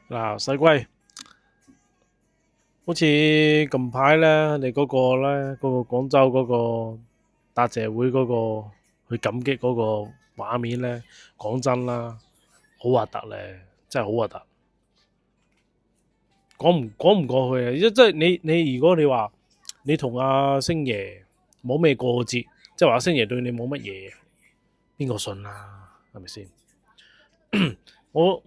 嗱，細龜，好似近排咧，你嗰個廣州嗰個答謝會嗰個去感激嗰個畫面咧，講真啦，好核突咧，真係好核突，講唔過去啊！即係你如果你話你同阿星爺冇咩過節，即係話星爺對你冇乜嘢，邊個信啊？係咪先？我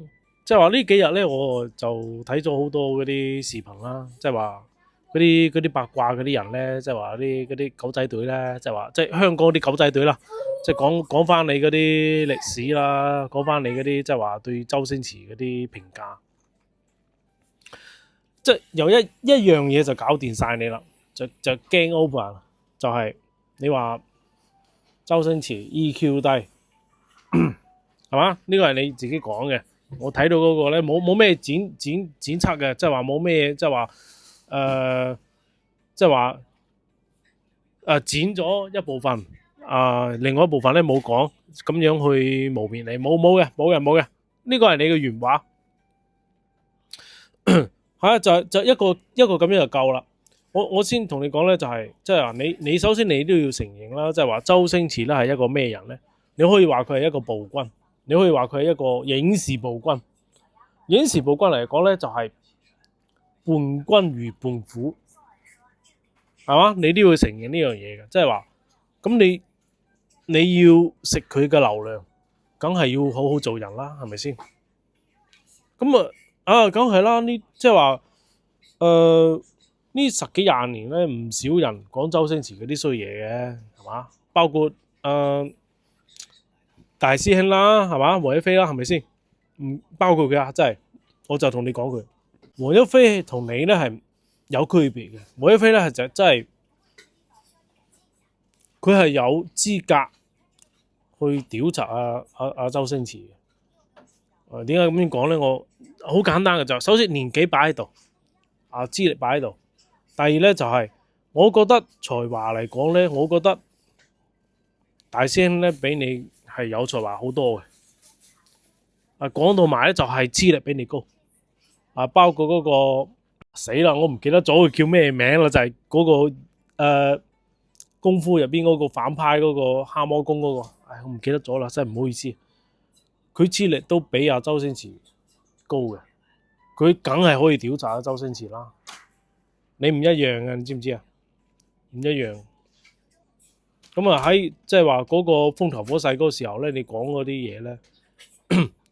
即係話呢幾日咧，我就睇咗好多嗰啲視頻啦，即係話嗰啲八卦嗰啲人咧，即係話嗰啲狗仔隊咧，即係話即係香港啲狗仔隊啦，即係講翻你嗰啲歷史啦，講翻你嗰啲即係話對周星馳嗰啲評價，即係由一樣嘢就搞掂晒你啦，就 game over，就係你話周星馳 EQ 低。係嘛？呢個係你自己講嘅。我睇到嗰個咧冇咩剪輯嘅，即係話冇咩即係話即係話剪咗一部分，另外一部分咧冇講，咁樣去誣蔑你，冇嘅。呢個係你嘅原話，係就一個咁樣就夠啦。我先同你講咧，就係即係話你首先你都要承認啦，即係話周星馳咧係一個咩人咧？你可以話佢係一個暴君。你可以話佢係一個影視暴君，影視暴君嚟講咧就係伴君如伴虎，係嘛？你都要承認呢樣嘢嘅，即係話咁你要食佢嘅流量，梗係要好好做人啦，係咪先？咁梗係啦，呢即係話呢十幾廿年咧，唔少人講周星馳嗰啲衰嘢嘅，係嘛？包括大師兄啦，係嘛？黃一飛啦，係咪先？唔包括佢啊，真係，我就同你講佢，黃一飛同你咧係有區別嘅。黃一飛咧係就真係，佢係有資格去調查阿周星馳嘅。點解咁樣講咧？我好簡單嘅就，首先年紀擺喺度，資歷擺喺度。第二咧就係，我覺得才華嚟講咧，我覺得大師兄咧比你係有才華好多嘅。講到埋咧就係資歷比你高，包括嗰個死啦，我唔記得咗佢叫咩名啦，就係嗰個功夫入邊嗰個反派嗰個蛤蟆功嗰個，我唔記得咗啦，真係唔好意思。佢資歷都比阿周星馳高嘅，佢梗係可以調查阿周星馳啦。你唔一樣嘅，你知唔知啊？唔一樣。咁喺即係話嗰個風頭火勢嗰個時候咧，你講嗰啲嘢咧，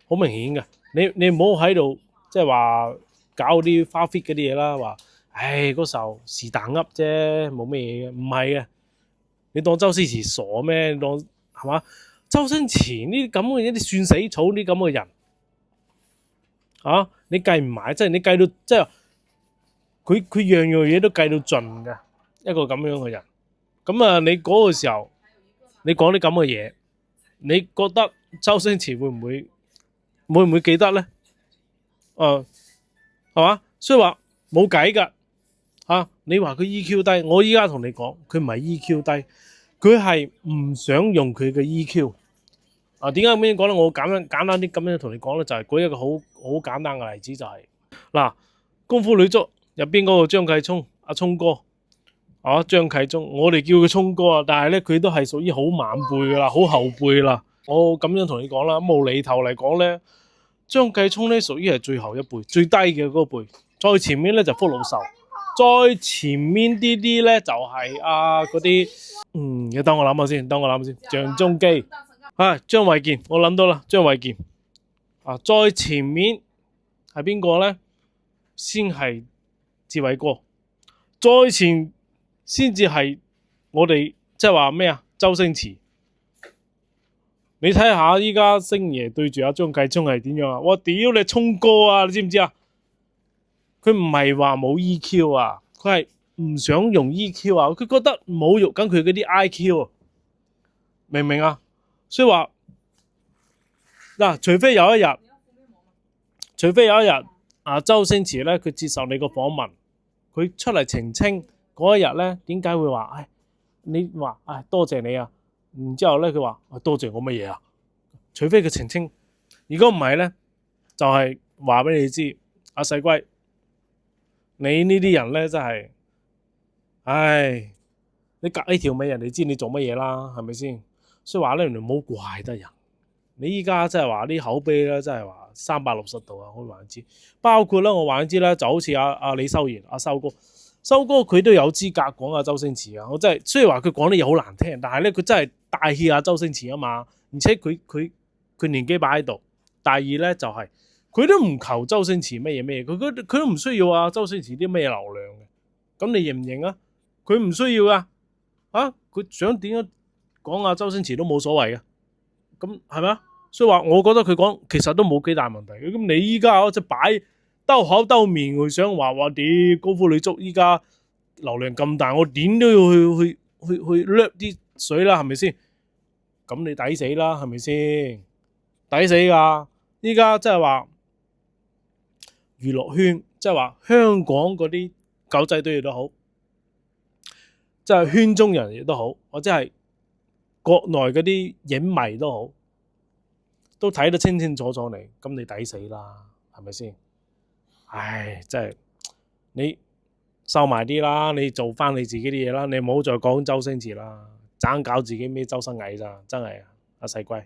好明顯嘅。你唔好喺度即係話搞啲花 fit 嗰啲嘢啦，話嗰時候是但噏啫，冇咩嘢嘅，唔係嘅。你當周星馳傻咩？你當係嘛？周星馳呢啲咁嘅一啲算死草呢咁嘅人，你計唔埋，即係你計到即係佢樣樣嘢都計到盡嘅一個咁樣嘅人。咁你嗰個時候你講啲咁嘅嘢，你覺得周星馳會唔會記得咧？係嘛？所以話冇計㗎。你話佢 EQ 低，我依家同你講，佢唔係 EQ 低，佢係唔想用佢嘅 EQ。點解咁樣講咧？我簡單啲咁樣同你講咧，就係舉一個好簡單嘅例子，就係嗱，功夫女足入邊嗰個張繼聰，阿聰哥，張繼聰，我哋叫佢聰哥啊，但係咧佢都係屬於好晚輩噶啦，好後輩啦。我咁樣同你講啦，咁無厘頭嚟講咧，張繼聰咧屬於係最後一輩，最低嘅嗰輩，再前面咧就福祿壽，再前面啲咧就係嗰啲，你等我諗下先，鄭中基，張衛健，我諗到啦，張衛健，再前面係邊個咧？先係志偉哥，再前先至係我哋即係話咩啊？周星馳。你睇下依家星爺對住阿張繼聰係點樣啊？我屌你聰哥啊！你知唔知啊？佢唔係話冇 EQ 啊，佢係唔想用 EQ 啊，佢覺得侮辱緊佢嗰啲 IQ， 明唔明啊？所以話除非有一日，周星馳咧佢接受你個訪問，佢出嚟澄清嗰一日咧，點解會話你話多謝你啊？然之後咧，佢話多謝我乜嘢啊？除非佢澄清，如果唔係咧，就係話俾你知，阿細龜，你呢啲人咧真係，唉，你隔呢條尾，人哋知你做乜嘢啦，係咪先？所以話咧，原來唔好怪得人。你依家即係話啲口碑咧，真係話360度啊，可以話你知。包括咧，我話你知啦，就好似阿李修賢、阿修哥，修哥佢都有資格講阿周星馳啊。我真係雖然話佢講啲嘢好難聽，但係咧佢真係大氣阿周星馳啊嘛。而且佢年紀擺喺度。第二咧就係、佢都唔求周星馳乜嘢乜嘢，佢都唔需要啊周星馳啲咩流量嘅。咁你認唔認啊？佢唔需要啊，佢想點樣講阿周星馳都冇所謂嘅。咁係咪啊？所以話我覺得佢講其實都冇幾大問題。咁你依家即係擺兜口兜面，佢想話啲高夫女足依家流量咁大，我點都要去掠啲水啦，係咪先？咁你抵死啦，係咪先？抵死噶！依家即係話娛樂圈，即係話香港嗰啲狗仔隊亦都好，即係圈中人亦都好，或者係國內嗰啲影迷都好，都睇得清清楚楚你，咁你抵死啦，係咪先？唉，真係你收埋啲啦，你做翻你自己啲嘢啦，你唔好再講周星馳啦，盞搞自己咩周身蟻咋，真係阿細龜。